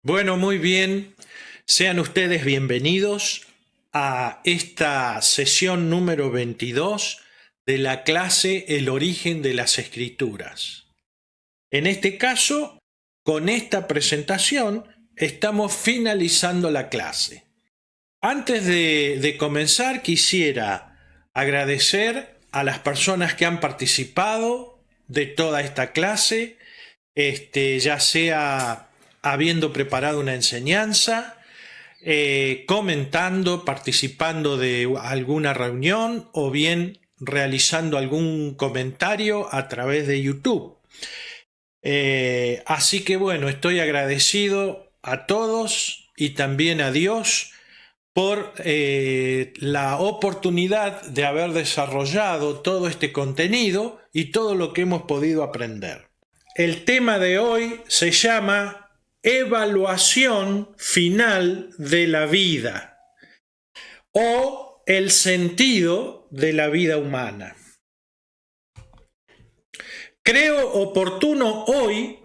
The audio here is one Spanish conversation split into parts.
Bueno, muy bien. Sean ustedes bienvenidos a esta sesión número 22 de la clase El origen de las escrituras. En este caso, con esta presentación, estamos finalizando la clase. Antes de comenzar, quisiera agradecer a las personas que han participado de toda esta clase, ya sea habiendo preparado una enseñanza, comentando, participando de alguna reunión o bien realizando algún comentario a través de YouTube. Así que bueno, estoy agradecido a todos y también a Dios por la oportunidad de haber desarrollado todo este contenido y todo lo que hemos podido aprender. El tema de hoy se llama Evaluación final de la vida o el sentido de la vida humana. Creo oportuno hoy,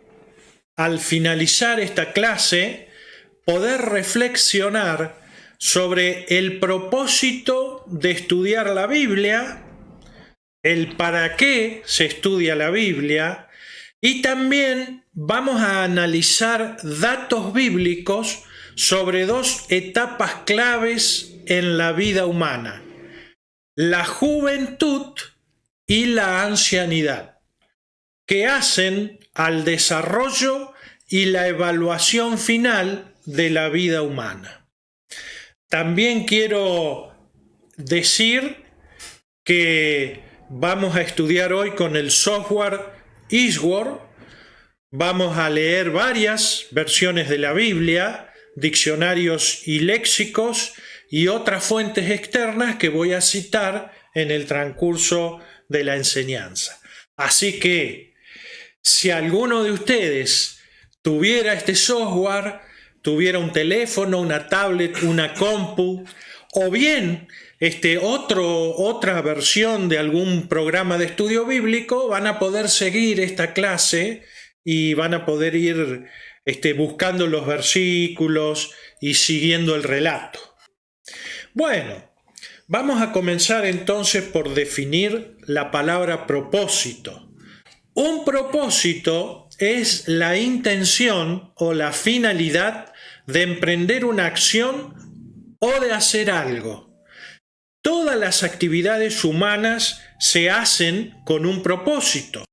al finalizar esta clase, poder reflexionar sobre el propósito de estudiar la Biblia, el para qué se estudia la Biblia, y también vamos a analizar datos bíblicos sobre dos etapas claves en la vida humana: la juventud y la ancianidad, que hacen al desarrollo y la evaluación final de la vida humana. También quiero decir que vamos a estudiar hoy con el software Eastword. Vamos a leer varias versiones de la Biblia, diccionarios y léxicos y otras fuentes externas que voy a citar en el transcurso de la enseñanza. Así que, si alguno de ustedes tuviera este software, tuviera un teléfono, una tablet, una compu, o bien otra versión de algún programa de estudio bíblico, van a poder seguir esta clase y van a poder ir buscando los versículos y siguiendo el relato. Bueno, vamos a comenzar entonces por definir la palabra propósito. Un propósito es la intención o la finalidad de emprender una acción o de hacer algo. Todas las actividades humanas se hacen con un propósito.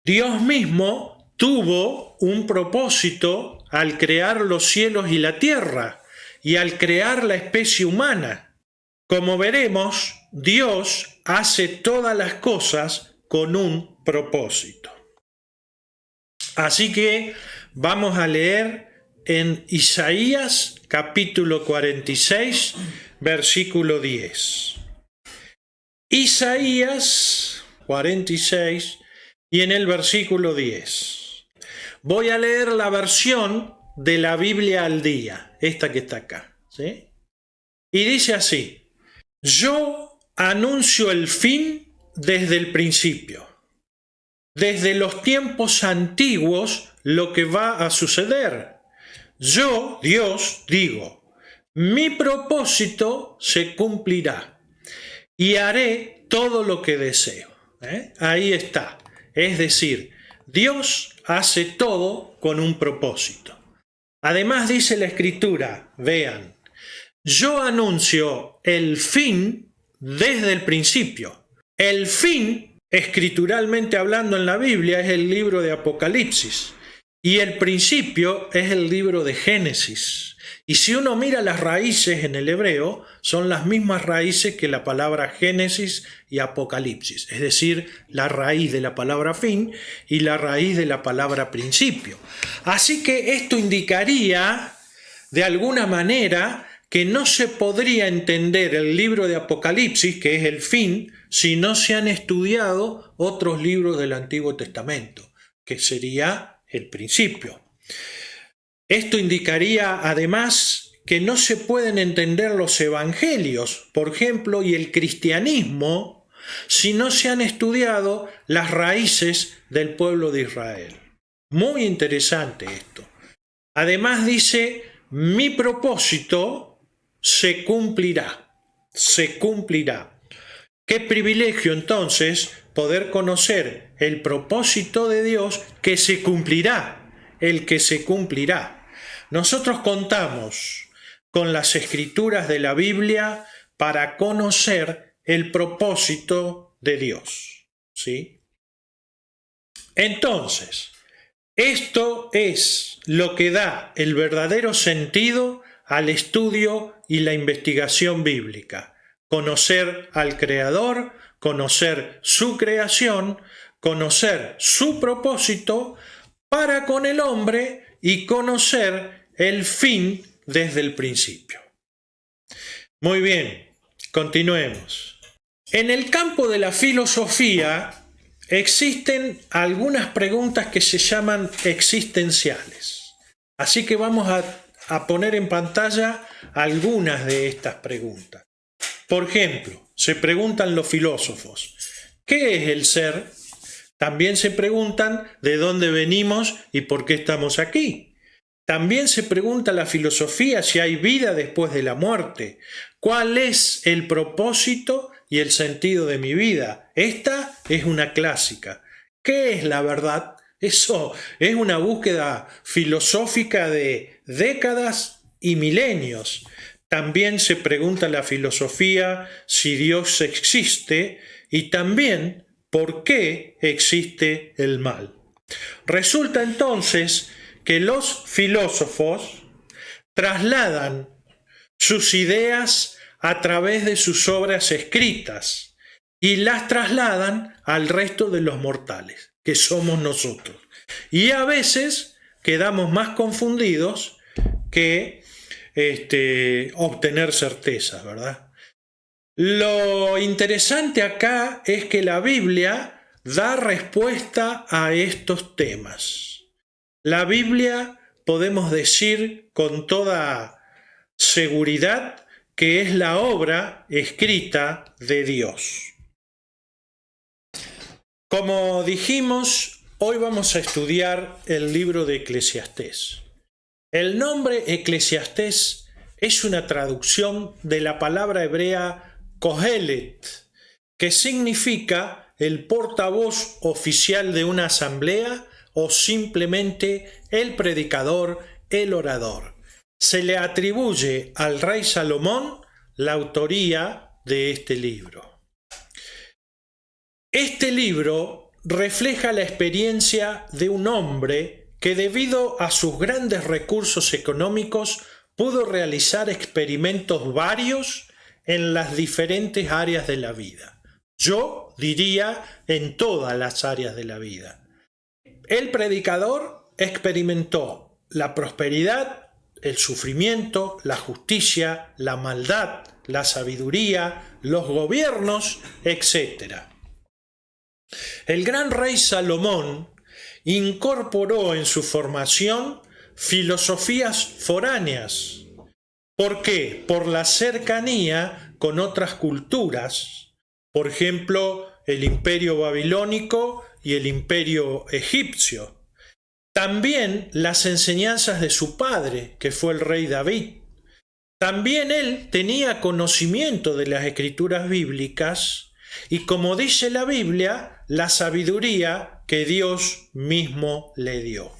Dios mismo tuvo un propósito al crear los cielos y la tierra y al crear la especie humana. Como veremos, Dios hace todas las cosas con un propósito. Así que vamos a leer en Isaías capítulo 46, versículo 10. Isaías 46 y en el versículo 10. Voy a leer la versión de la Biblia al día, esta que está acá, ¿sí? Y dice así: yo anuncio el fin desde el principio, desde los tiempos antiguos lo que va a suceder. Yo, Dios, digo, mi propósito se cumplirá y haré todo lo que deseo. Ahí está. Es decir, Dios hace todo con un propósito. Además dice la Escritura, vean, yo anuncio el fin desde el principio. El fin, escrituralmente hablando en la Biblia, es el libro de Apocalipsis. Y el principio es el libro de Génesis. Y si uno mira las raíces en el hebreo, son las mismas raíces que la palabra Génesis y Apocalipsis. Es decir, la raíz de la palabra fin y la raíz de la palabra principio. Así que esto indicaría, de alguna manera, que no se podría entender el libro de Apocalipsis, que es el fin, si no se han estudiado otros libros del Antiguo Testamento, que sería el principio. Esto indicaría además que no se pueden entender los evangelios, por ejemplo, y el cristianismo, si no se han estudiado las raíces del pueblo de Israel. Muy interesante esto. Además dice, mi propósito se cumplirá, se cumplirá. Qué privilegio entonces poder conocer el propósito de Dios que se cumplirá, el que se cumplirá. Nosotros contamos con las escrituras de la Biblia para conocer el propósito de Dios, ¿sí? Entonces, esto es lo que da el verdadero sentido al estudio y la investigación bíblica. Conocer al Creador, conocer su creación, conocer su propósito para con el hombre y conocer el fin desde el principio. Muy bien, continuemos. En el campo de la filosofía existen algunas preguntas que se llaman existenciales. Así que vamos a poner en pantalla algunas de estas preguntas. Por ejemplo, se preguntan los filósofos, ¿qué es el ser? También se preguntan de dónde venimos y por qué estamos aquí. También se pregunta la filosofía si hay vida después de la muerte. ¿Cuál es el propósito y el sentido de mi vida? Esta es una clásica. ¿Qué es la verdad? Eso es una búsqueda filosófica de décadas y milenios. También se pregunta la filosofía si Dios existe y también por qué existe el mal. Resulta entonces que los filósofos trasladan sus ideas a través de sus obras escritas y las trasladan al resto de los mortales, que somos nosotros. Y a veces quedamos más confundidos que obtener certezas, ¿verdad? Lo interesante acá es que la Biblia da respuesta a estos temas. La Biblia podemos decir con toda seguridad que es la obra escrita de Dios. Como dijimos, hoy vamos a estudiar el libro de Eclesiastés. El nombre Eclesiastés es una traducción de la palabra hebrea Kohelet, que significa el portavoz oficial de una asamblea o simplemente el predicador, el orador. Se le atribuye al rey Salomón la autoría de este libro. Este libro refleja la experiencia de un hombre que debido a sus grandes recursos económicos pudo realizar experimentos varios en las diferentes áreas de la vida. Yo diría en todas las áreas de la vida. El predicador experimentó la prosperidad, el sufrimiento, la justicia, la maldad, la sabiduría, los gobiernos, etc. El gran rey Salomón incorporó en su formación filosofías foráneas. ¿Por qué? Por la cercanía con otras culturas, por ejemplo, el imperio babilónico y el imperio egipcio. También las enseñanzas de su padre, que fue el rey David. También él tenía conocimiento de las escrituras bíblicas y, como dice la Biblia, la sabiduría que Dios mismo le dio.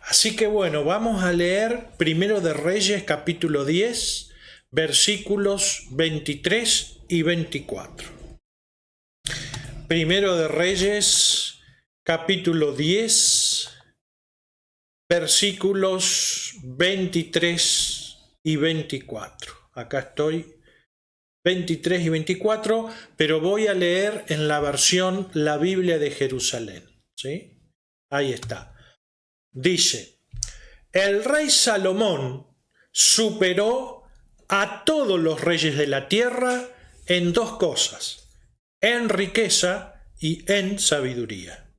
Así que bueno, vamos a leer Primero de Reyes capítulo 10, versículos 23 y 24. Primero de Reyes, capítulo 10, versículos 23 y 24. Acá estoy, 23 y 24, pero voy a leer en la versión La Biblia de Jerusalén, ¿sí? Ahí está. Dice, el rey Salomón superó a todos los reyes de la tierra en dos cosas, en riqueza y en sabiduría.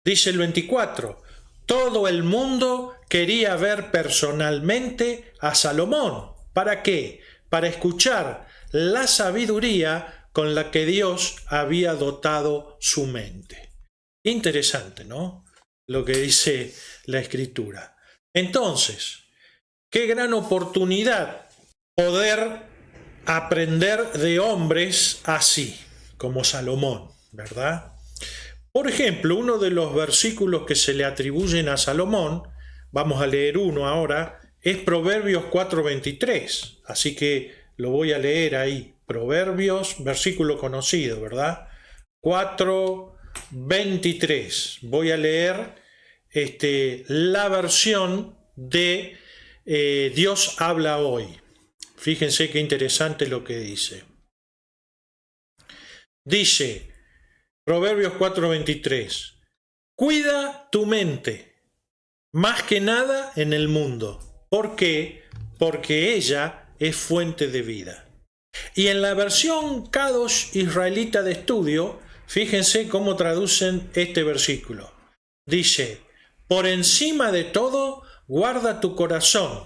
Dice el 24, todo el mundo quería ver personalmente a Salomón. ¿Para qué? Para escuchar la sabiduría con la que Dios había dotado su mente. Interesante, ¿no? Lo que dice la Escritura. Entonces, qué gran oportunidad poder aprender de hombres así, como Salomón, ¿verdad? Por ejemplo, uno de los versículos que se le atribuyen a Salomón, vamos a leer uno ahora, es Proverbios 4:23, así que lo voy a leer ahí. Proverbios, versículo conocido, ¿verdad? 4:23. Voy a leer la versión de Dios habla hoy. Fíjense qué interesante lo que dice. Dice, Proverbios 4:23, cuida tu mente, más que nada en el mundo. ¿Por qué? Porque ella es fuente de vida. Y en la versión Kadosh israelita de estudio, fíjense cómo traducen este versículo. Dice, por encima de todo, guarda tu corazón,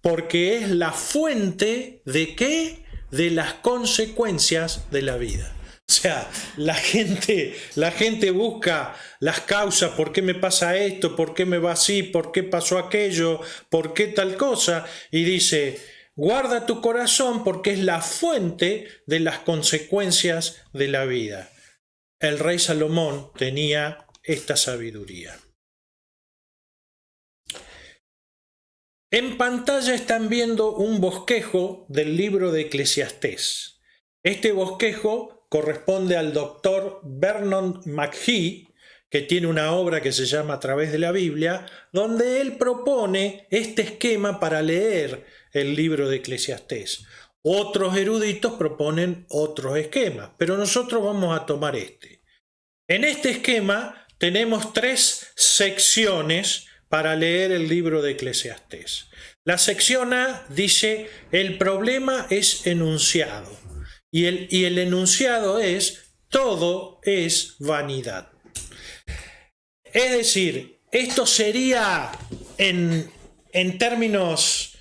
porque es la fuente de ¿qué? De las consecuencias de la vida. O sea, la gente busca las causas, ¿por qué me pasa esto? ¿Por qué me va así? ¿Por qué pasó aquello? ¿Por qué tal cosa? Y dice, guarda tu corazón porque es la fuente de las consecuencias de la vida. El rey Salomón tenía esta sabiduría. En pantalla están viendo un bosquejo del libro de Eclesiastés. Este bosquejo corresponde al doctor Vernon McGee, que tiene una obra que se llama A través de la Biblia, donde él propone este esquema para leer el libro de Eclesiastés. Otros eruditos proponen otros esquemas, pero nosotros vamos a tomar este. En este esquema tenemos 3 secciones para leer el libro de Eclesiastés. La sección A dice, el problema es enunciado. Y el enunciado es, todo es vanidad. Es decir, esto sería, en términos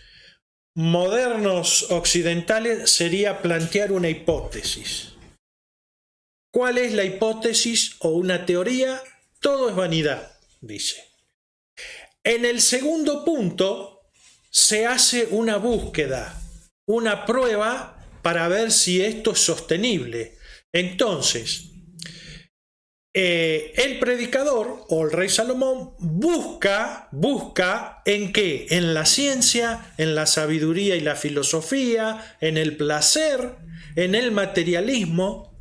modernos occidentales, sería plantear una hipótesis. ¿Cuál es la hipótesis o una teoría? Todo es vanidad, dice. En el segundo punto se hace una búsqueda, una prueba para ver si esto es sostenible. Entonces, el predicador o el rey Salomón busca ¿en qué? En la ciencia, en la sabiduría y la filosofía, en el placer, en el materialismo,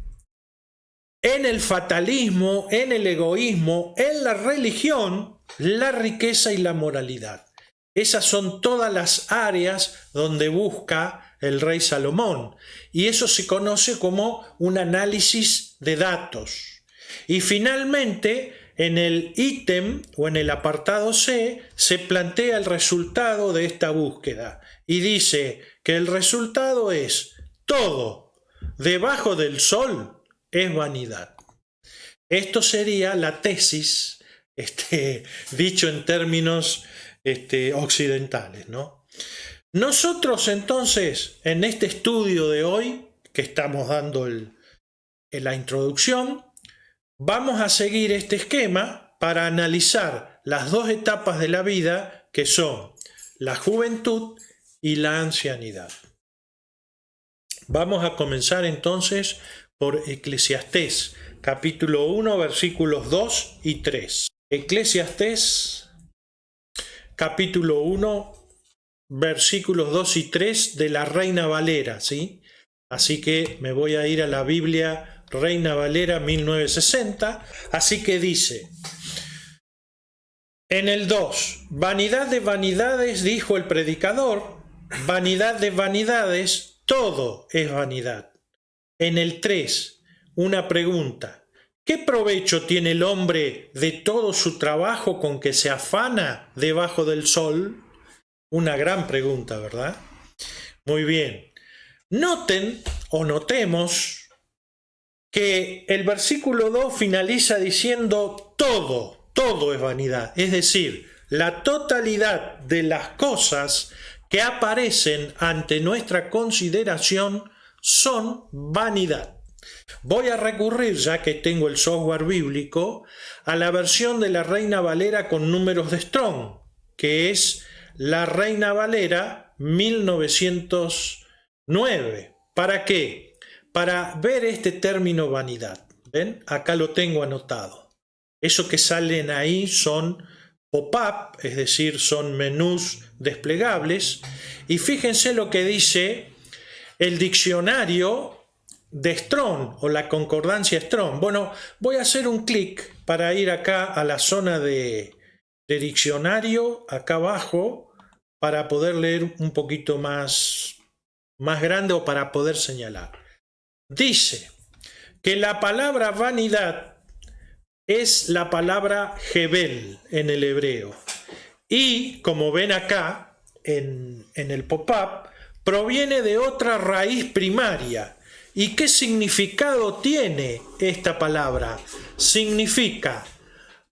en el fatalismo, en el egoísmo, en la religión, la riqueza y la moralidad. Esas son todas las áreas donde busca el rey Salomón. Y eso se conoce como un análisis de datos. Y finalmente, en el ítem o en el apartado C, se plantea el resultado de esta búsqueda. Y dice que el resultado es todo debajo del sol es vanidad. Esto sería la tesis, dicho en términos occidentales, ¿no? Nosotros entonces, en este estudio de hoy, que estamos dando en la introducción, vamos a seguir este esquema para analizar las 2 etapas de la vida, que son la juventud y la ancianidad. Vamos a comenzar entonces por Eclesiastés, capítulo 1, versículos 2 y 3. Eclesiastés, capítulo 1, versículos 2 y 3 de la Reina Valera, ¿sí? Así que me voy a ir a la Biblia Reina Valera 1960. Así que dice, en el 2, vanidad de vanidades, dijo el predicador, vanidad de vanidades, todo es vanidad. En el 3, una pregunta, ¿qué provecho tiene el hombre de todo su trabajo con que se afana debajo del sol? Una gran pregunta, ¿verdad? Muy bien. Noten o notemos que el versículo 2 finaliza diciendo todo es vanidad. Es decir, la totalidad de las cosas que aparecen ante nuestra consideración son vanidad. Voy a recurrir, ya que tengo el software bíblico, a la versión de la Reina Valera con números de Strong, que es la Reina Valera 1909. ¿Para qué? Para ver este término vanidad. ¿Ven? Acá lo tengo anotado. Eso que salen ahí son pop-up, es decir, son menús desplegables. Y fíjense lo que dice el diccionario de Strong o la concordancia Strong. Bueno, voy a hacer un clic para ir acá a la zona de diccionario, acá abajo, para poder leer un poquito más grande o para poder señalar. Dice que la palabra vanidad es la palabra Hebel en el hebreo. Y, como ven acá en el pop-up, proviene de otra raíz primaria. ¿Y qué significado tiene esta palabra? Significa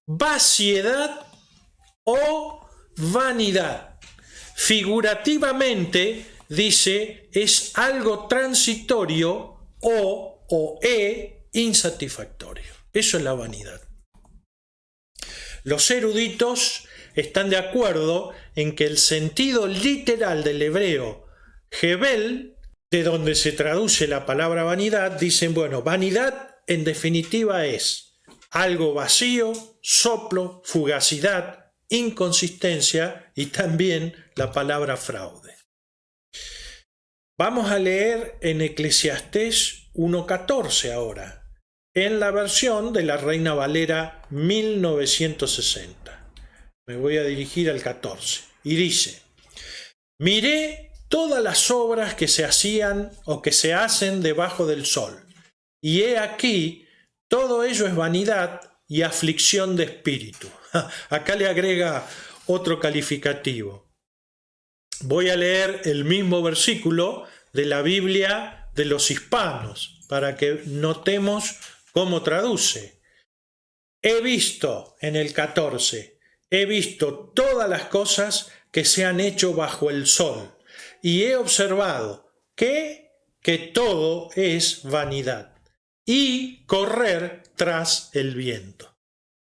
vaciedad o vanidad. Figurativamente, dice, es algo transitorio o insatisfactorio. Eso es la vanidad. Los eruditos están de acuerdo en que el sentido literal del hebreo Hebel, de donde se traduce la palabra vanidad, dicen, bueno, vanidad en definitiva es algo vacío, soplo, fugacidad, inconsistencia y también la palabra fraude. Vamos a leer en Eclesiastés 1:14 ahora, en la versión de la Reina Valera 1960. Me voy a dirigir al 14 y dice: miré todas las obras que se hacían o que se hacen debajo del sol, y he aquí, todo ello es vanidad y aflicción de espíritu. Acá le agrega otro calificativo. Voy a leer el mismo versículo de la Biblia de los hispanos para que notemos cómo traduce. He visto, en el 14, he visto todas las cosas que se han hecho bajo el sol, y he observado que todo es vanidad y correr tras el viento.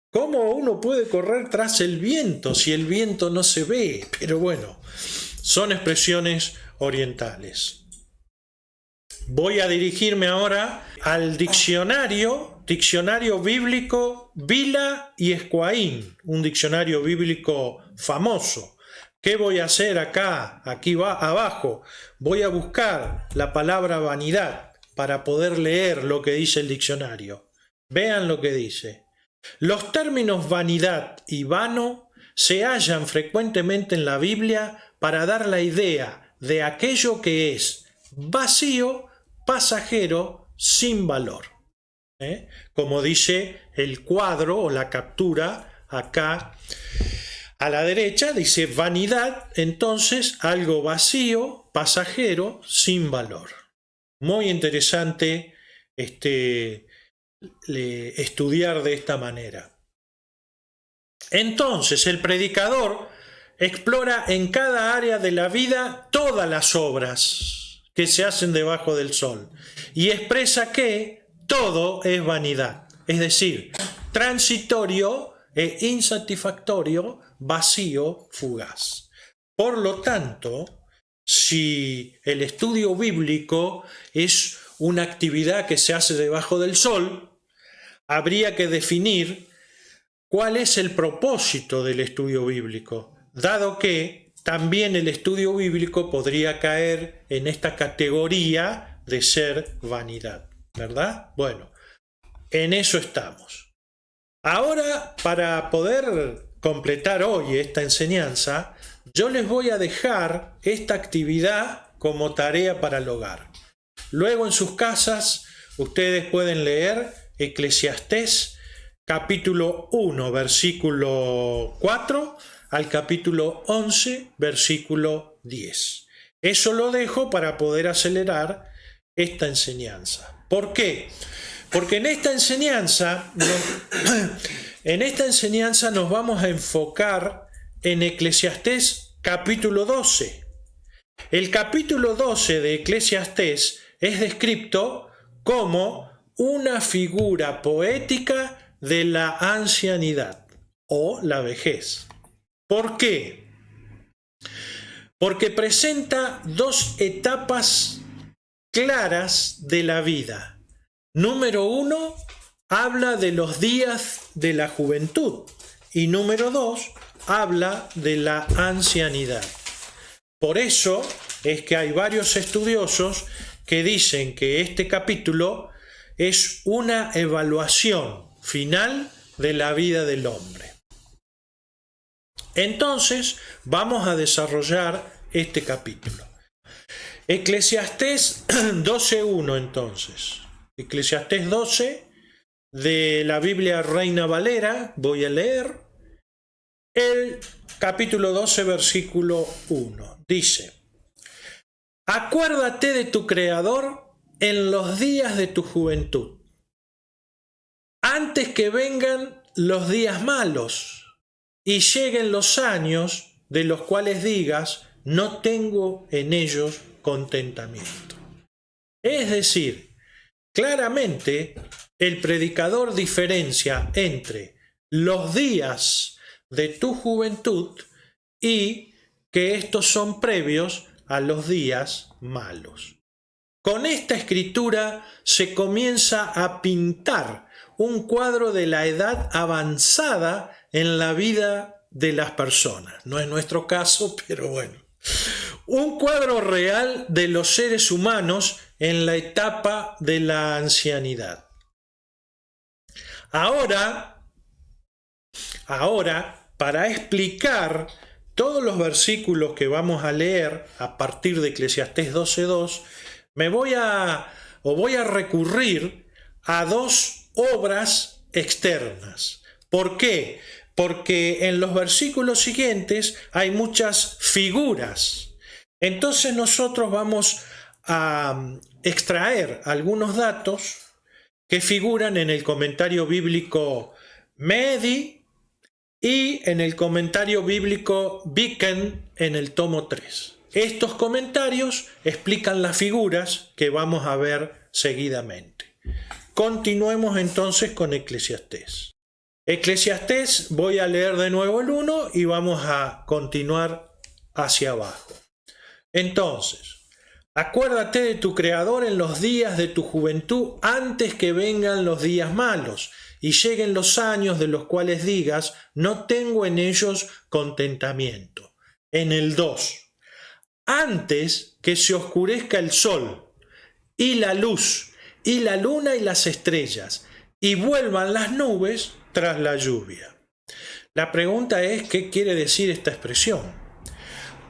¿Cómo uno puede correr tras el viento si el viento no se ve? Pero bueno, son expresiones orientales. Voy a dirigirme ahora al diccionario bíblico Vila y Esquaín, un diccionario bíblico famoso. ¿Qué voy a hacer acá? Aquí va abajo. Voy a buscar la palabra vanidad para poder leer lo que dice el diccionario. Vean lo que dice. Los términos vanidad y vano se hallan frecuentemente en la Biblia para dar la idea de aquello que es vacío, pasajero, sin valor. Como dice el cuadro o la captura acá a la derecha, dice vanidad, entonces algo vacío, pasajero, sin valor. Muy interesante estudiar de esta manera. Entonces el predicador explora en cada área de la vida todas las obras que se hacen debajo del sol y expresa que todo es vanidad, es decir, transitorio e insatisfactorio, vacío, fugaz. Por lo tanto, si el estudio bíblico es una actividad que se hace debajo del sol, habría que definir cuál es el propósito del estudio bíblico, dado que también el estudio bíblico podría caer en esta categoría de ser vanidad, ¿verdad? Bueno, en eso estamos. Ahora, para poder completar hoy esta enseñanza, yo les voy a dejar esta actividad como tarea para el hogar. Luego en sus casas ustedes pueden leer Eclesiastés capítulo 1, versículo 4 al capítulo 11, versículo 10. Eso lo dejo para poder acelerar esta enseñanza. ¿Por qué? Porque en esta enseñanza nos vamos a enfocar en Eclesiastés capítulo 12. El capítulo 12 de Eclesiastés es descrito como una figura poética de la ancianidad o la vejez. ¿Por qué? porque presenta dos etapas claras de la vida. Número 1, habla de los días de la juventud. Y número 2, habla de la ancianidad. Por eso es que hay varios estudiosos que dicen que este capítulo es una evaluación final de la vida del hombre. Entonces, vamos a desarrollar este capítulo. Eclesiastés 12.1 entonces. Eclesiastés 12 de la Biblia Reina Valera, voy a leer el capítulo 12, versículo 1. Dice: acuérdate de tu Creador en los días de tu juventud, antes que vengan los días malos y lleguen los años de los cuales digas, no tengo en ellos contentamiento. Es decir, claramente el predicador diferencia entre los días de tu juventud y que estos son previos a los días malos. Con esta escritura se comienza a pintar un cuadro de la edad avanzada en la vida de las personas. No es nuestro caso, pero bueno. Un cuadro real de los seres humanos en la etapa de la ancianidad. Ahora, para explicar todos los versículos que vamos a leer a partir de Eclesiastés 12.2, voy a recurrir a dos obras externas. ¿Por qué? Porque en los versículos siguientes hay muchas figuras. Entonces nosotros vamos a extraer algunos datos que figuran en el comentario bíblico Medi y en el comentario bíblico Viken en el tomo 3. Estos comentarios explican las figuras que vamos a ver seguidamente. Continuemos entonces con Eclesiastés. Eclesiastés, voy a leer de nuevo el 1 y vamos a continuar hacia abajo. Entonces, acuérdate de tu Creador en los días de tu juventud, antes que vengan los días malos y lleguen los años de los cuales digas, no tengo en ellos contentamiento. En el 2, antes que se oscurezca el sol y la luz y la luna y las estrellas y vuelvan las nubes tras la lluvia. La pregunta es, ¿qué quiere decir esta expresión?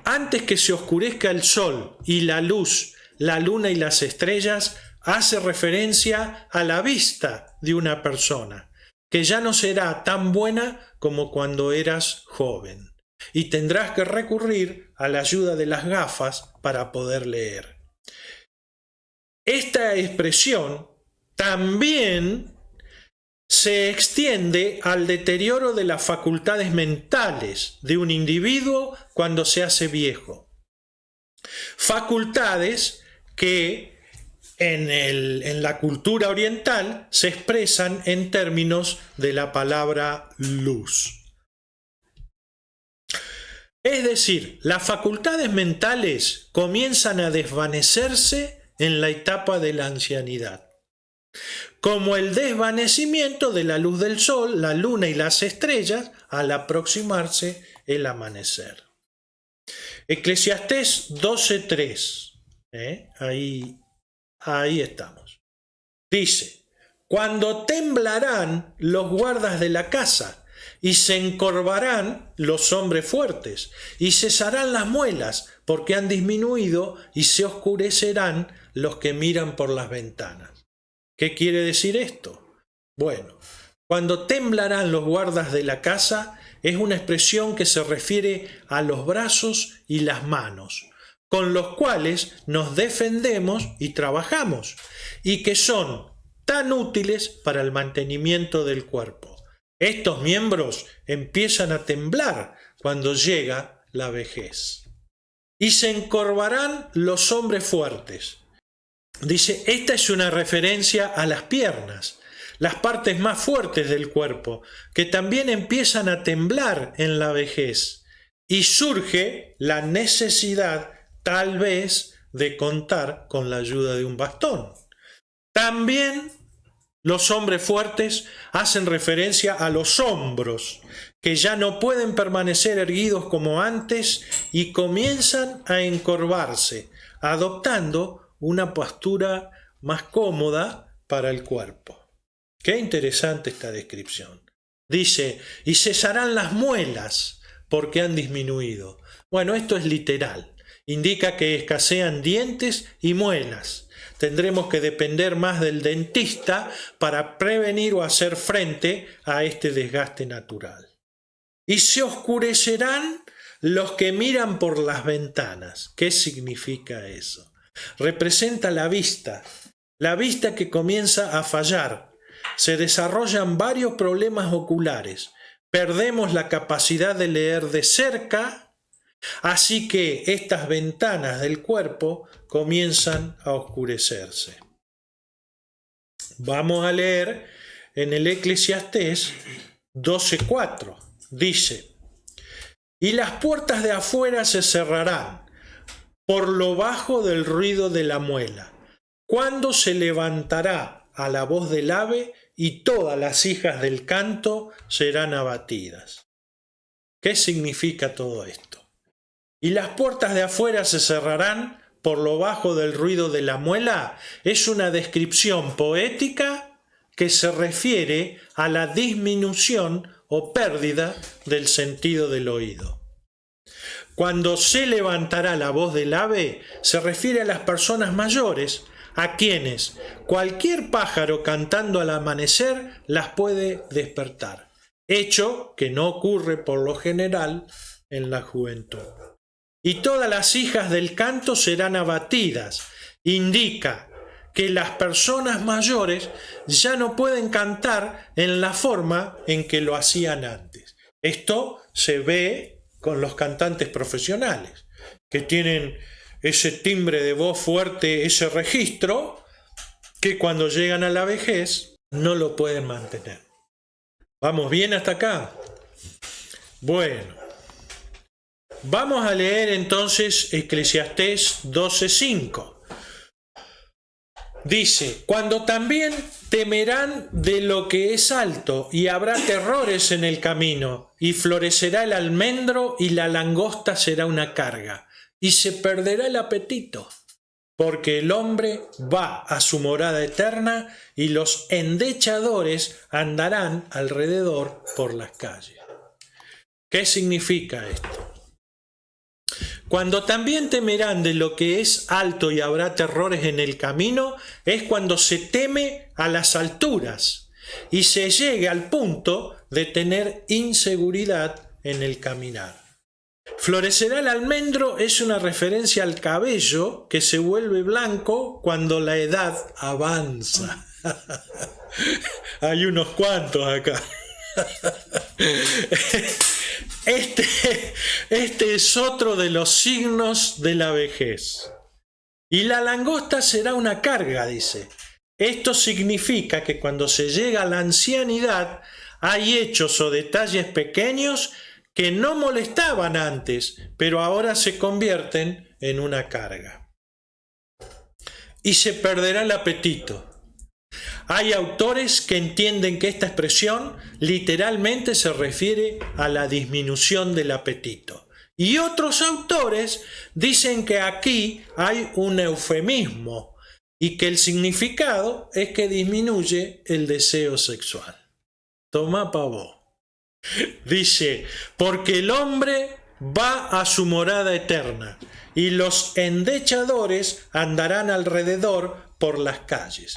Antes que se oscurezca el sol y la luz, la luna y las estrellas, hace referencia a la vista de una persona, que ya no será tan buena como cuando eras joven, y tendrás que recurrir a la ayuda de las gafas para poder leer. Esta expresión también se extiende al deterioro de las facultades mentales de un individuo cuando se hace viejo. Facultades que en la cultura oriental se expresan en términos de la palabra luz. Es decir, las facultades mentales comienzan a desvanecerse en la etapa de la ancianidad, como el desvanecimiento de la luz del sol, la luna y las estrellas al aproximarse el amanecer. Eclesiastés 12.3, ahí estamos. Dice, cuando temblarán los guardas de la casa y se encorvarán los hombres fuertes y cesarán las muelas porque han disminuido y se oscurecerán los que miran por las ventanas. ¿Qué quiere decir esto? Bueno, cuando temblarán los guardas de la casa es una expresión que se refiere a los brazos y las manos, con los cuales nos defendemos y trabajamos, y que son tan útiles para el mantenimiento del cuerpo. Estos miembros empiezan a temblar cuando llega la vejez. Y se encorvarán los hombres fuertes. Dice, esta es una referencia a las piernas, las partes más fuertes del cuerpo, que también empiezan a temblar en la vejez. y surge la necesidad, tal vez, de contar con la ayuda de un bastón. También los hombres fuertes hacen referencia a los hombros, que ya no pueden permanecer erguidos como antes y comienzan a encorvarse, adoptando una postura más cómoda para el cuerpo. Qué interesante esta descripción. Dice, y cesarán las muelas porque han disminuido. Bueno, esto es literal. Indica que escasean dientes y muelas. Tendremos que depender más del dentista para prevenir o hacer frente a este desgaste natural. Y se oscurecerán los que miran por las ventanas. ¿Qué significa eso? Representa la vista que comienza a fallar. Se desarrollan varios problemas oculares. Perdemos la capacidad de leer de cerca, así que estas ventanas del cuerpo comienzan a oscurecerse. Vamos a leer en el Eclesiastés 12:4. Dice, y las puertas de afuera se cerrarán por lo bajo del ruido de la muela, cuando se levantará a la voz del ave y todas las hijas del canto serán abatidas. ¿Qué significa todo esto? Y las puertas de afuera se cerrarán por lo bajo del ruido de la muela es una descripción poética que se refiere a la disminución o pérdida del sentido del oído. Cuando se levantará la voz del ave, se refiere a las personas mayores, a quienes cualquier pájaro cantando al amanecer las puede despertar, hecho que no ocurre por lo general en la juventud. Y todas las hijas del canto serán abatidas. Indica que las personas mayores ya no pueden cantar en la forma en que lo hacían antes. Esto se ve con los cantantes profesionales, que tienen ese timbre de voz fuerte, ese registro, que cuando llegan a la vejez no lo pueden mantener. ¿Vamos bien hasta acá? Bueno, vamos a leer entonces Eclesiastés 12:5. Dice, cuando también temerán de lo que es alto y habrá terrores en el camino y florecerá el almendro y la langosta será una carga y se perderá el apetito, porque el hombre va a su morada eterna y los endechadores andarán alrededor por las calles. ¿Qué significa esto? Cuando también temerán de lo que es alto y habrá terrores en el camino, es cuando se teme a las alturas y se llegue al punto de tener inseguridad en el caminar. Florecerá el almendro es una referencia al cabello que se vuelve blanco cuando la edad avanza. Hay unos cuantos acá. Este es otro de los signos de la vejez. Y la langosta será una carga, dice. Esto significa que cuando se llega a la ancianidad hay hechos o detalles pequeños que no molestaban antes, pero ahora se convierten en una carga. Y se perderá el apetito. Hay autores que entienden que esta expresión literalmente se refiere a la disminución del apetito. Y otros autores dicen que aquí hay un eufemismo y que el significado es que disminuye el deseo sexual. Toma pa' vos. Dice, porque el hombre va a su morada eterna y los endechadores andarán alrededor por las calles.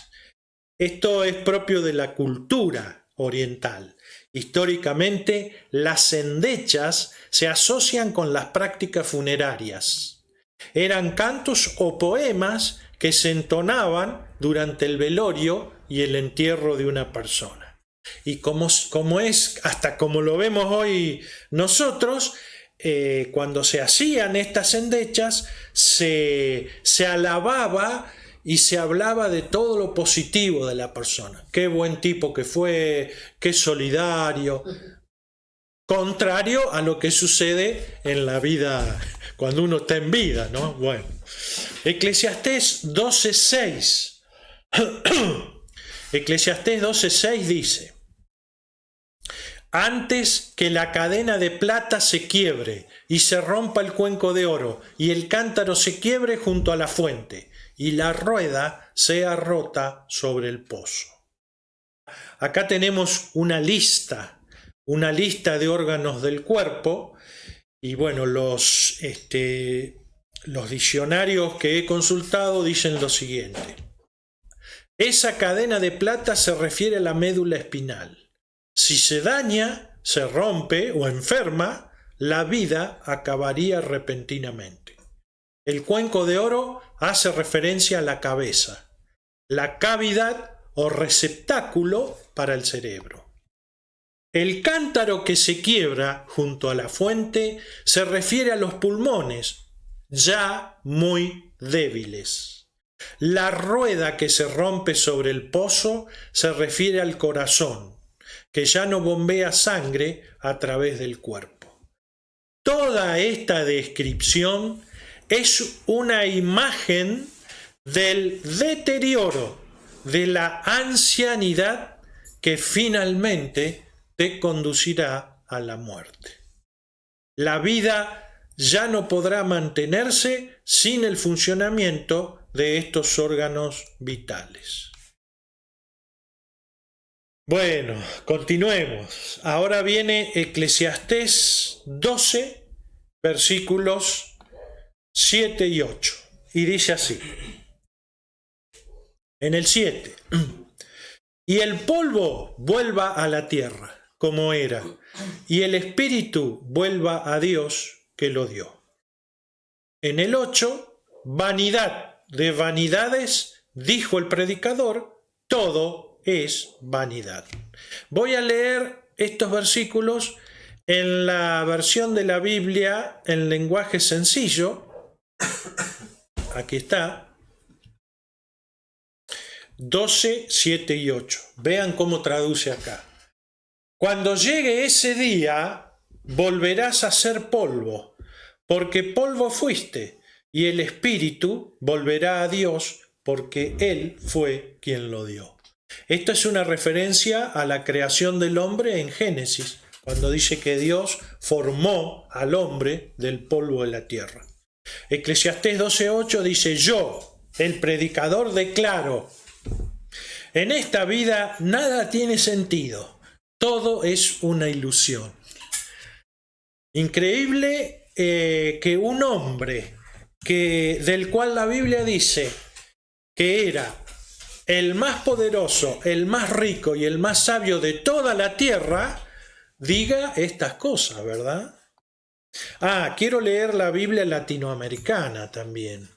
Esto es propio de la cultura oriental. Históricamente, las endechas se asocian con las prácticas funerarias. Eran cantos o poemas que se entonaban durante el velorio y el entierro de una persona. Y como es, hasta como lo vemos hoy nosotros, cuando se hacían estas endechas, se alababa y se hablaba de todo lo positivo de la persona. Qué buen tipo que fue, qué solidario. contrario a lo que sucede en la vida, cuando uno está en vida, ¿no? Bueno, Eclesiastés 12:6. Eclesiastés 12:6 dice: antes que la cadena de plata se quiebre y se rompa el cuenco de oro y el cántaro se quiebre junto a la fuente y la rueda sea rota sobre el pozo. Acá tenemos una lista de órganos del cuerpo y bueno, los diccionarios que he consultado dicen lo siguiente. Esa cadena de plata se refiere a la médula espinal. Si se daña, se rompe o enferma, la vida acabaría repentinamente. El cuenco de oro hace referencia a la cabeza, la cavidad o receptáculo para el cerebro. El cántaro que se quiebra junto a la fuente se refiere a los pulmones, ya muy débiles. La rueda que se rompe sobre el pozo se refiere al corazón, que ya no bombea sangre a través del cuerpo. Toda esta descripción es una imagen del deterioro, de la ancianidad que finalmente te conducirá a la muerte. La vida ya no podrá mantenerse sin el funcionamiento de estos órganos vitales. Bueno, continuemos. Ahora viene Eclesiastés 12, versículos 7 y 8. Y dice así. En el 7. Y el polvo vuelva a la tierra, como era, y el espíritu vuelva a Dios que lo dio. En el 8, vanidad de vanidades, dijo el predicador, todo es vanidad. Voy a leer estos versículos en la versión de la Biblia en lenguaje sencillo. Aquí está. 12, 7 y 8. Vean cómo traduce acá. Cuando llegue ese día, volverás a ser polvo, porque polvo fuiste, y el espíritu volverá a Dios, porque Él fue quien lo dio. Esto es una referencia a la creación del hombre en Génesis, cuando dice que Dios formó al hombre del polvo de la tierra. Eclesiastés 12:8 dice: yo, el predicador, declaro, en esta vida nada tiene sentido, todo es una ilusión. Increíble que un hombre del cual la Biblia dice que era el más poderoso, el más rico y el más sabio de toda la tierra, diga estas cosas, ¿verdad? Quiero leer la Biblia latinoamericana también.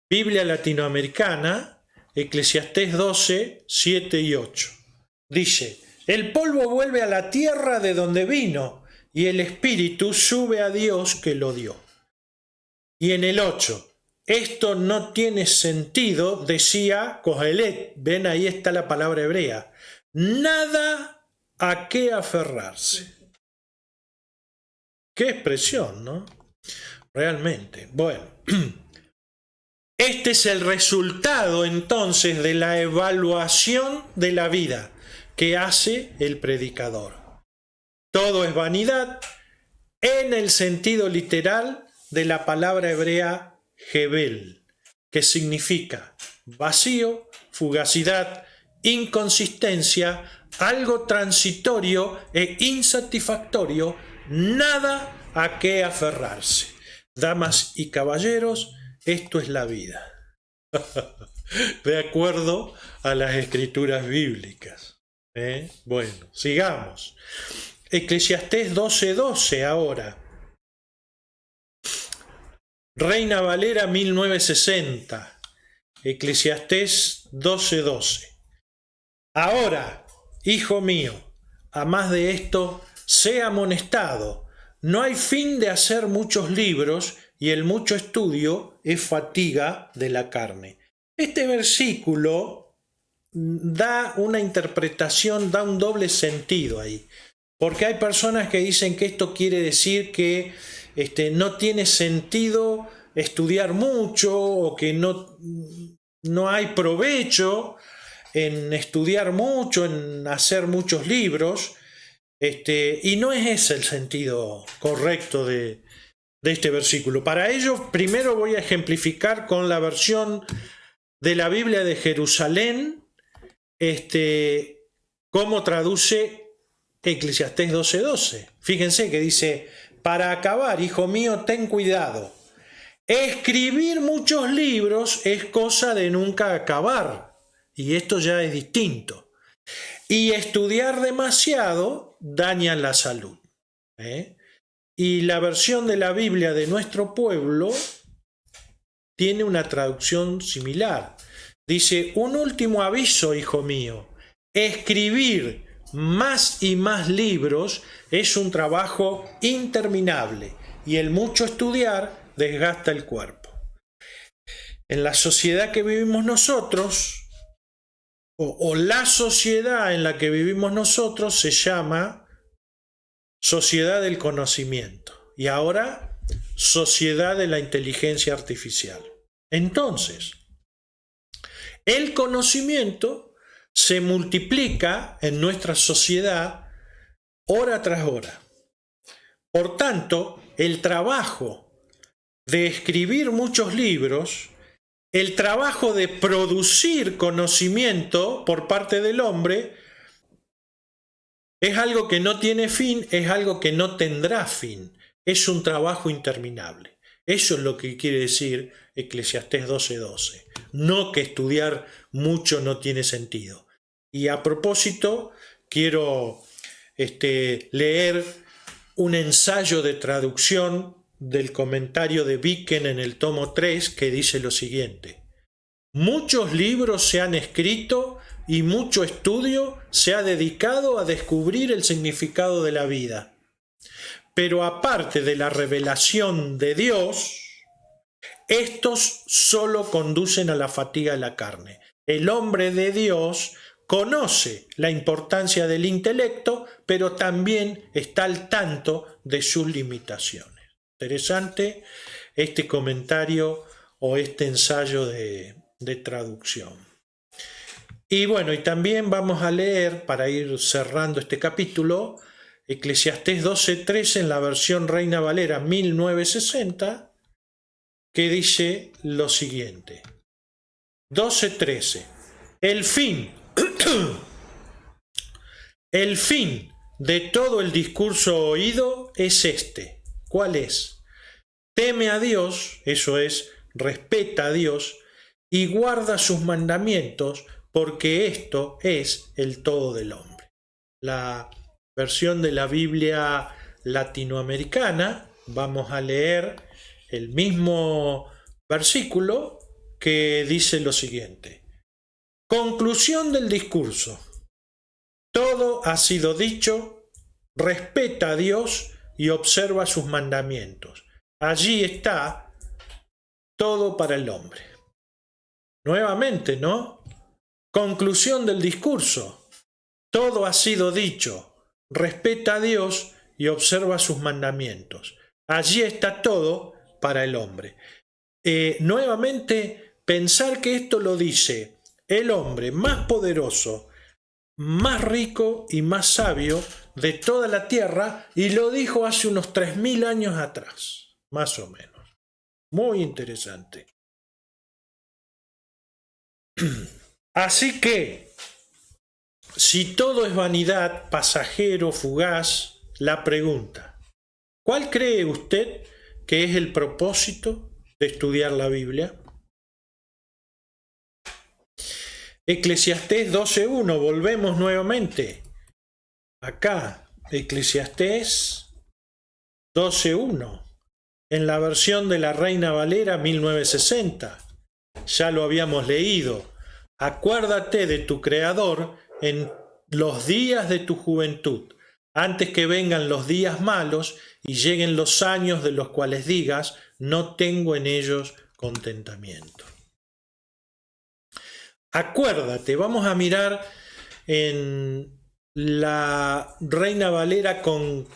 Biblia latinoamericana, Eclesiastés 12, 7 y 8. Dice: el polvo vuelve a la tierra de donde vino, y el espíritu sube a Dios que lo dio. Y en el 8, esto no tiene sentido, decía Kohelet. Ven, ahí está la palabra hebrea. Nada a qué aferrarse. Qué expresión, ¿no? Realmente. Bueno, este es el resultado entonces de la evaluación de la vida que hace el predicador. Todo es vanidad en el sentido literal de la palabra hebrea Hebel, que significa vacío, fugacidad, inconsistencia, algo transitorio e insatisfactorio, nada a qué aferrarse. Damas y caballeros, esto es la vida, de acuerdo a las escrituras bíblicas. Bueno, sigamos. Eclesiastés 12:12 ahora. Reina Valera 1960. Eclesiastés 12:12. Ahora, hijo mío, a más de esto, sé amonestado. No hay fin de hacer muchos libros, y el mucho estudio es fatiga de la carne. Este versículo da una interpretación, da un doble sentido ahí. porque hay personas que dicen que esto quiere decir que no tiene sentido estudiar mucho o que no hay provecho en estudiar mucho, en hacer muchos libros, y no es ese el sentido correcto de este versículo. Para ello, primero voy a ejemplificar con la versión de la Biblia de Jerusalén, cómo traduce Eclesiastés 12:12. Fíjense que dice: para acabar, hijo mío, ten cuidado. Escribir muchos libros es cosa de nunca acabar, y esto ya es distinto. Y estudiar demasiado daña la salud. Y la versión de la Biblia de nuestro pueblo tiene una traducción similar. Dice: un último aviso, hijo mío, escribir más y más libros es un trabajo interminable y el mucho estudiar desgasta el cuerpo. En la sociedad que vivimos nosotros, o la sociedad en la que vivimos nosotros, se llama sociedad del conocimiento y ahora sociedad de la inteligencia artificial. Entonces, el conocimiento se multiplica en nuestra sociedad hora tras hora. Por tanto, el trabajo de escribir muchos libros, el trabajo de producir conocimiento por parte del hombre, es algo que no tiene fin, es algo que no tendrá fin. Es un trabajo interminable. Eso es lo que quiere decir Eclesiastés 12:12. No que estudiar mucho no tiene sentido. Y a propósito, quiero leer un ensayo de traducción del comentario de Viken en el tomo 3 que dice lo siguiente: muchos libros se han escrito y mucho estudio se ha dedicado a descubrir el significado de la vida. Pero aparte de la revelación de Dios, estos solo conducen a la fatiga de la carne. El hombre de Dios conoce la importancia del intelecto, pero también está al tanto de sus limitaciones. Interesante este comentario o este ensayo de traducción. Y bueno, y también vamos a leer, para ir cerrando este capítulo, Eclesiastés 12:13 en la versión Reina Valera 1960, que dice lo siguiente: 12:13. El fin de todo el discurso oído es este. ¿Cuál es? Teme a Dios, eso es, respeta a Dios, y guarda sus mandamientos, porque esto es el todo del hombre. La versión de la Biblia latinoamericana, vamos a leer el mismo versículo que dice lo siguiente: conclusión del discurso. Todo ha sido dicho, respeta a Dios y observa sus mandamientos. Allí está todo para el hombre. Nuevamente, ¿no? Conclusión del discurso. Todo ha sido dicho, respeta a Dios y observa sus mandamientos. Allí está todo para el hombre. Nuevamente, pensar que esto lo dice el hombre más poderoso, más rico y más sabio de toda la tierra, y lo dijo hace unos 3000 años atrás, más o menos. Muy interesante. Así que, si todo es vanidad, pasajero, fugaz, la pregunta: ¿cuál cree usted que es el propósito de estudiar la Biblia? Eclesiastés 12:1, volvemos nuevamente. Acá, Eclesiastés 12:1, en la versión de la Reina Valera 1960. Ya lo habíamos leído. Acuérdate de tu Creador en los días de tu juventud, antes que vengan los días malos y lleguen los años de los cuales digas: no tengo en ellos contentamiento. Acuérdate, vamos a mirar en la Reina Valera con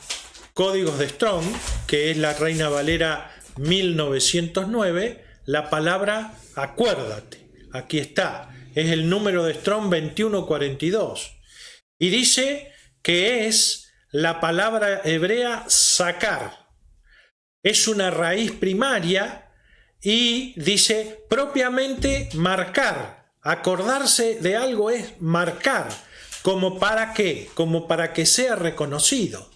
códigos de Strong, que es la Reina Valera 1909, la palabra acuérdate. Aquí está, es el número de Strong 2142. Y dice que es la palabra hebrea sacar. Es una raíz primaria y dice propiamente marcar. Acordarse de algo es marcar. ¿Como para qué? Como para que sea reconocido.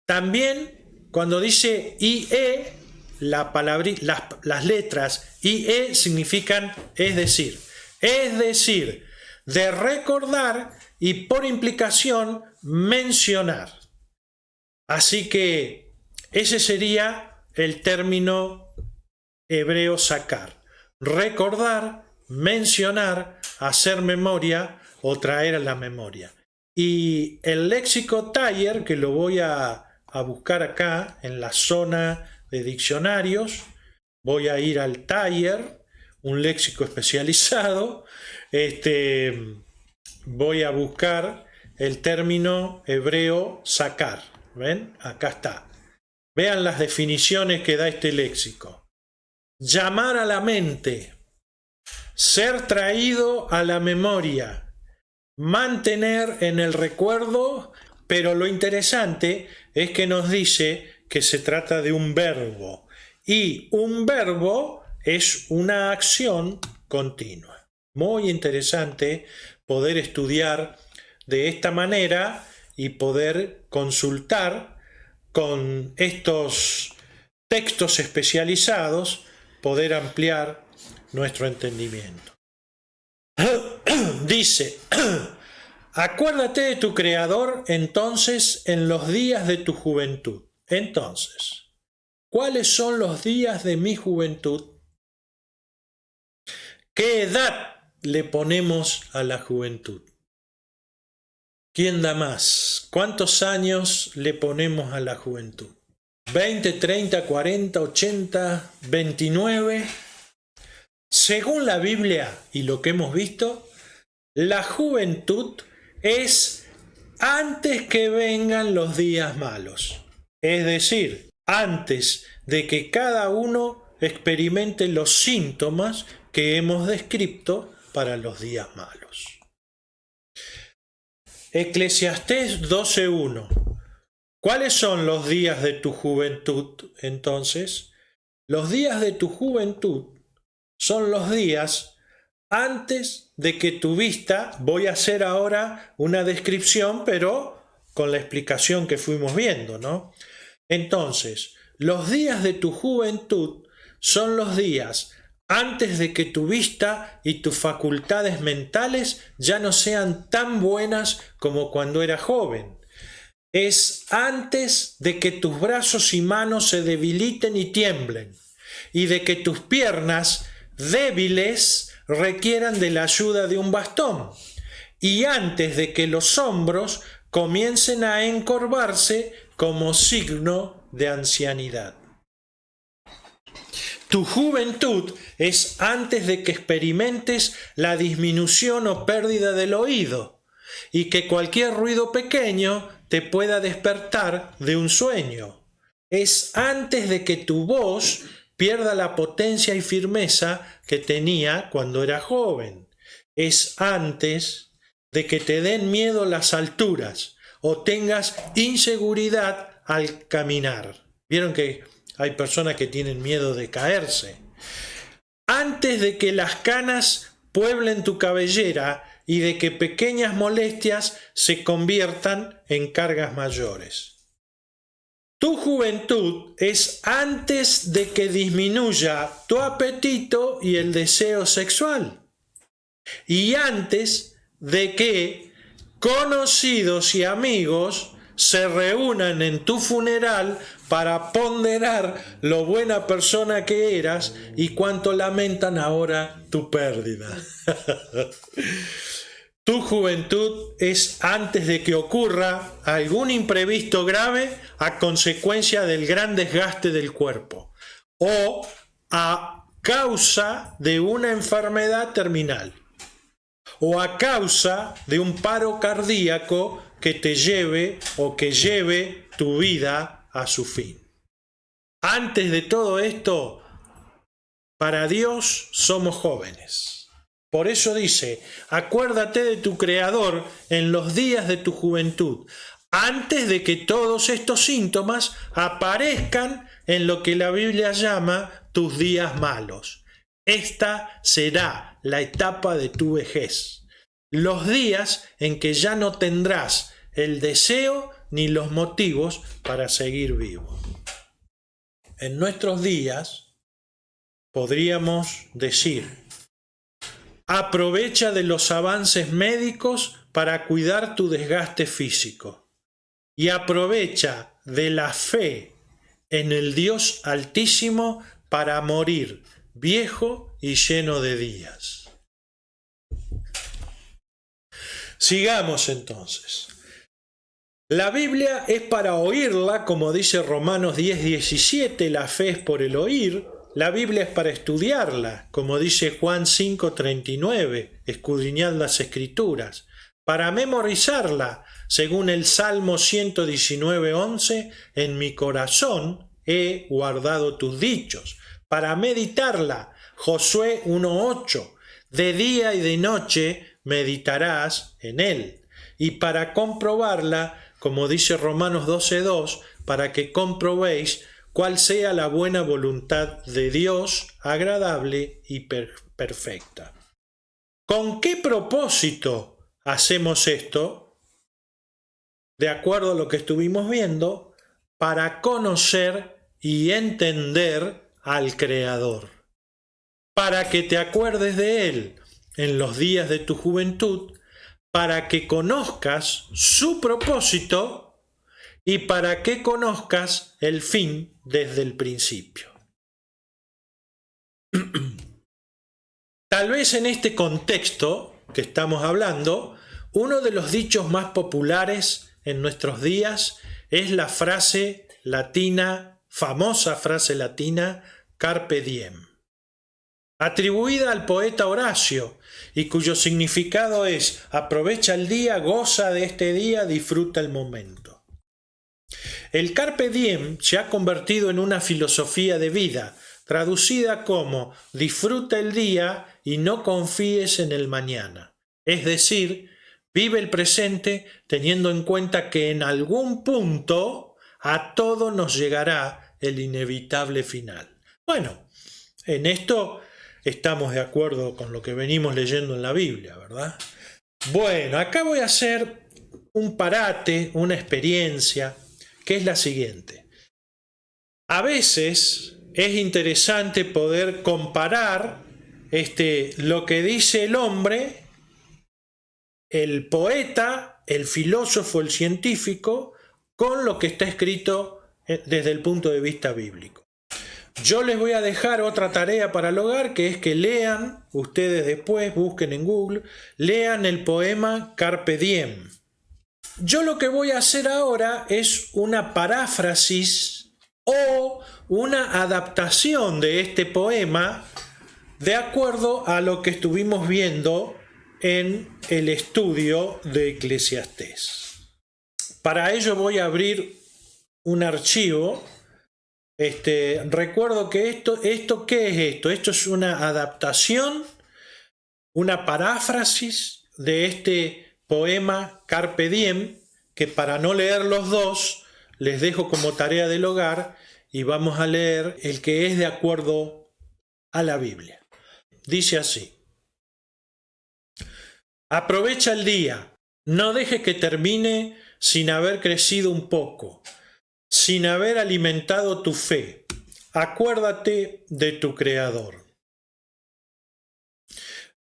También cuando dice IE, las letras IE significan es decir, de recordar y por implicación mencionar. Así que ese sería el término hebreo sacar. Recordar, mencionar, hacer memoria o traer a la memoria. Y el léxico Taller, que lo voy a buscar acá en la zona de diccionarios, voy a ir al Taller, un léxico especializado, voy a buscar el término hebreo sacar. ¿Ven? Acá está. Vean las definiciones que da este léxico. Llamar a la mente, ser traído a la memoria, mantener en el recuerdo, pero lo interesante es que nos dice que se trata de un verbo, y un verbo es una acción continua. Muy interesante poder estudiar de esta manera y poder consultar con estos textos especializados, poder ampliar nuestro entendimiento. Dice, acuérdate de tu Creador entonces en los días de tu juventud. Entonces, ¿cuáles son los días de mi juventud? ¿Qué edad le ponemos a la juventud? ¿Quién da más? ¿Cuántos años le ponemos a la juventud? ¿20, 30, 40, 80, 29? Según la Biblia y lo que hemos visto, la juventud es antes que vengan los días malos. Es decir, antes de que cada uno experimente los síntomas que hemos descrito para los días malos. Eclesiastés 12:1. ¿Cuáles son los días de tu juventud entonces? Los días de tu juventud son los días antes de que tu vista, voy a hacer ahora una descripción, pero con la explicación que fuimos viendo, ¿no? Entonces, los días de tu juventud son los días antes de que tu vista y tus facultades mentales ya no sean tan buenas como cuando eras joven. Es antes de que tus brazos y manos se debiliten y tiemblen, y de que tus piernas débiles requieran de la ayuda de un bastón, y antes de que los hombros comiencen a encorvarse como signo de ancianidad. Tu juventud es antes de que experimentes la disminución o pérdida del oído y que cualquier ruido pequeño te pueda despertar de un sueño. Es antes de que tu voz pierda la potencia y firmeza que tenía cuando era joven. Es antes de que te den miedo las alturas o tengas inseguridad al caminar. ¿Vieron que hay personas que tienen miedo de caerse? Antes de que las canas pueblen tu cabellera y de que pequeñas molestias se conviertan en cargas mayores. Tu juventud es antes de que disminuya tu apetito y el deseo sexual, y antes de que conocidos y amigos se reúnan en tu funeral para ponderar lo buena persona que eras y cuánto lamentan ahora tu pérdida. Tu juventud es antes de que ocurra algún imprevisto grave a consecuencia del gran desgaste del cuerpo o a causa de una enfermedad terminal o a causa de un paro cardíaco que te lleve o que lleve tu vida a su fin. Antes de todo esto, para Dios somos jóvenes. Por eso dice, acuérdate de tu Creador en los días de tu juventud, antes de que todos estos síntomas aparezcan en lo que la Biblia llama tus días malos. Esta será la etapa de tu vejez, los días en que ya no tendrás el deseo ni los motivos para seguir vivo. En nuestros días podríamos decir, aprovecha de los avances médicos para cuidar tu desgaste físico y aprovecha de la fe en el Dios Altísimo para morir viejo y lleno de días. Sigamos entonces. La Biblia es para oírla, como dice Romanos 10:17, la fe es por el oír. La Biblia es para estudiarla, como dice Juan 5:39, escudriñad las Escrituras. Para memorizarla, según el Salmo 119:11, en mi corazón he guardado tus dichos. Para meditarla, Josué 1:8, de día y de noche meditarás en él. Y para comprobarla, como dice Romanos 12:2, para que comprobéis cuál sea la buena voluntad de Dios, agradable y perfecta. ¿Con qué propósito hacemos esto? De acuerdo a lo que estuvimos viendo, para conocer y entender al Creador, para que te acuerdes de Él en los días de tu juventud, para que conozcas su propósito y para que conozcas el fin desde el principio. Tal vez en este contexto que estamos hablando, uno de los dichos más populares en nuestros días es la frase latina, famosa frase latina, carpe diem, atribuida al poeta Horacio y cuyo significado es aprovecha el día, goza de este día, disfruta el momento. El carpe diem se ha convertido en una filosofía de vida, traducida como disfruta el día y no confíes en el mañana. Es decir, vive el presente teniendo en cuenta que en algún punto a todo nos llegará el inevitable final. Bueno, en esto estamos de acuerdo con lo que venimos leyendo en la Biblia, ¿verdad? Bueno, acá voy a hacer un parate, una experiencia, que es la siguiente. A veces es interesante poder comparar lo que dice el hombre, el poeta, el filósofo, el científico, con lo que está escrito desde el punto de vista bíblico. Yo les voy a dejar otra tarea para el hogar, que es que lean, ustedes después busquen en Google, lean el poema Carpe Diem. Yo lo que voy a hacer ahora es una paráfrasis o una adaptación de este poema de acuerdo a lo que estuvimos viendo en el estudio de Eclesiastés. Para ello voy a abrir un archivo. Recuerdo que esto ¿qué es esto? Esto es una adaptación, una paráfrasis de este poema Carpe Diem, que para no leer los dos, les dejo como tarea del hogar y vamos a leer el que es de acuerdo a la Biblia. Dice así: aprovecha el día, no dejes que termine sin haber crecido un poco, sin haber alimentado tu fe. Acuérdate de tu Creador.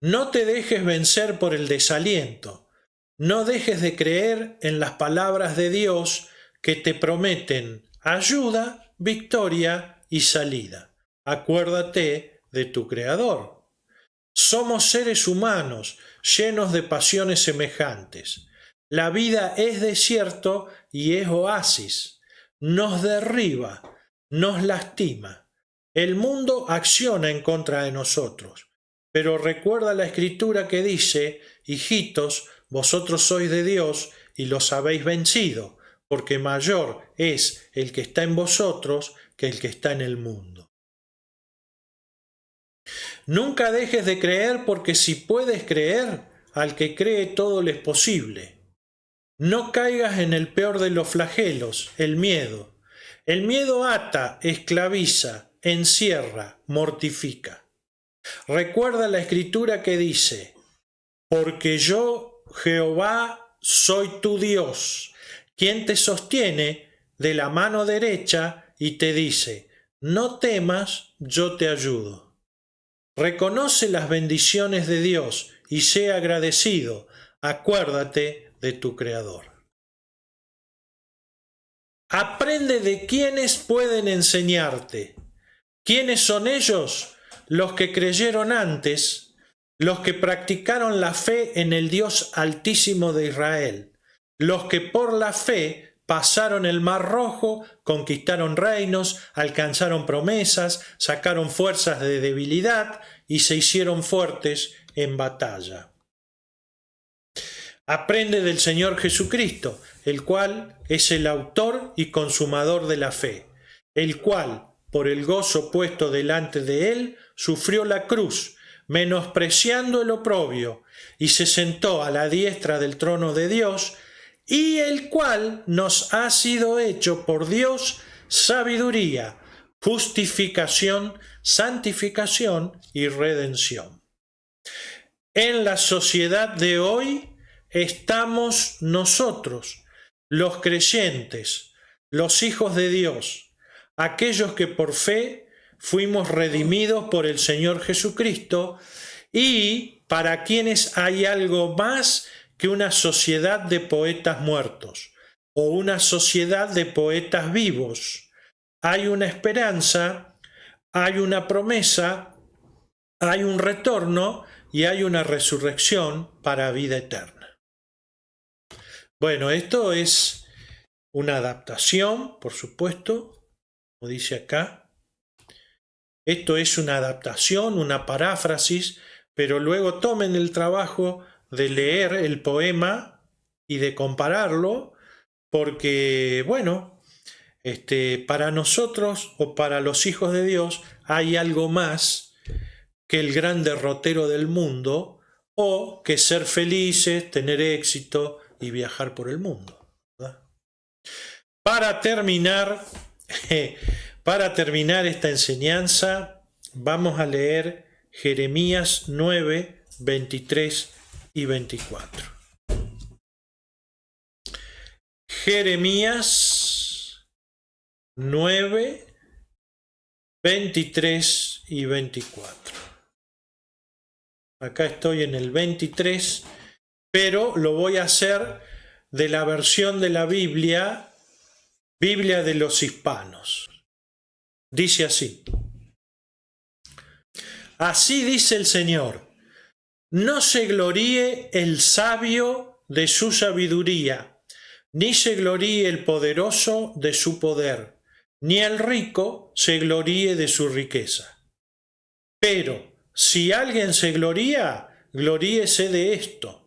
No te dejes vencer por el desaliento. No dejes de creer en las palabras de Dios que te prometen ayuda, victoria y salida. Acuérdate de tu Creador. Somos seres humanos llenos de pasiones semejantes. La vida es desierto y es oasis. Nos derriba, nos lastima. El mundo acciona en contra de nosotros. Pero recuerda la Escritura que dice: hijitos, vosotros sois de Dios y los habéis vencido, porque mayor es el que está en vosotros que el que está en el mundo. Nunca dejes de creer, porque si puedes creer, al que cree todo le es posible. No caigas en el peor de los flagelos, el miedo. El miedo ata, esclaviza, encierra, mortifica. Recuerda la escritura que dice: porque yo, Jehová, soy tu Dios, quien te sostiene de la mano derecha y te dice: no temas, yo te ayudo. Reconoce las bendiciones de Dios y sé agradecido. Acuérdate de tu Creador. Aprende de quienes pueden enseñarte. ¿Quiénes son ellos? Los que creyeron antes, los que practicaron la fe en el Dios Altísimo de Israel, los que por la fe pasaron el Mar Rojo, conquistaron reinos, alcanzaron promesas, sacaron fuerzas de debilidad y se hicieron fuertes en batalla. Aprende del Señor Jesucristo, el cual es el autor y consumador de la fe, el cual, por el gozo puesto delante de él, sufrió la cruz, menospreciando el oprobio, y se sentó a la diestra del trono de Dios, y el cual nos ha sido hecho por Dios sabiduría, justificación, santificación y redención. En la sociedad de hoy estamos nosotros, los creyentes, los hijos de Dios, aquellos que por fe fuimos redimidos por el Señor Jesucristo, y para quienes hay algo más que una sociedad de poetas muertos o una sociedad de poetas vivos. Hay una esperanza, hay una promesa, hay un retorno y hay una resurrección para vida eterna. Bueno, esto es una adaptación, por supuesto, como dice acá. Esto es una adaptación, una paráfrasis, pero luego tomen el trabajo de leer el poema y de compararlo, porque, bueno, para nosotros o para los hijos de Dios hay algo más que el gran derrotero del mundo, o que ser felices, tener éxito y viajar por el mundo, ¿verdad? Para terminar esta enseñanza, vamos a leer Jeremías 9, 23 y 24. Jeremías 9, 23 y 24. Acá estoy en el 23, pero lo voy a hacer de la versión de la Biblia de los hispanos. Dice así: así dice el Señor, no se gloríe el sabio de su sabiduría, ni se gloríe el poderoso de su poder, ni el rico se gloríe de su riqueza. Pero si alguien se gloría, gloríese de esto,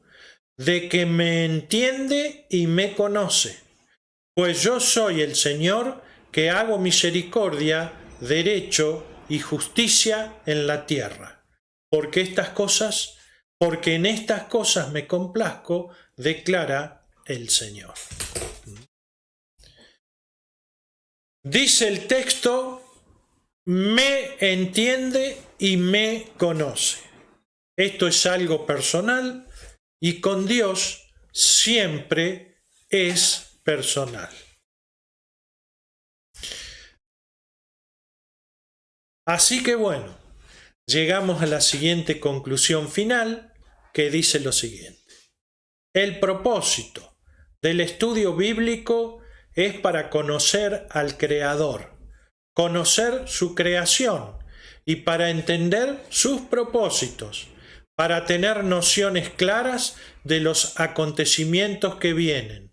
de que me entiende y me conoce, pues yo soy el Señor que hago misericordia, derecho y justicia en la tierra, porque en estas cosas me complazco, declara el Señor. Dice el texto: me entiende y me conoce. Esto es algo personal, y con Dios siempre es personal. Así que bueno, llegamos a la siguiente conclusión final, que dice lo siguiente: el propósito del estudio bíblico es para conocer al Creador, conocer su creación y para entender sus propósitos, para tener nociones claras de los acontecimientos que vienen,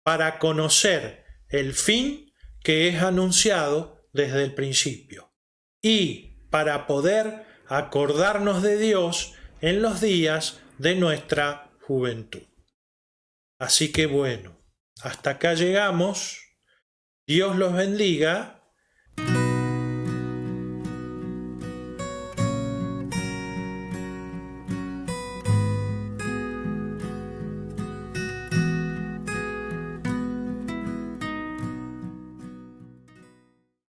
para conocer el fin que es anunciado desde el principio y para poder acordarnos de Dios en los días de nuestra juventud. Así que bueno, hasta acá llegamos. Dios los bendiga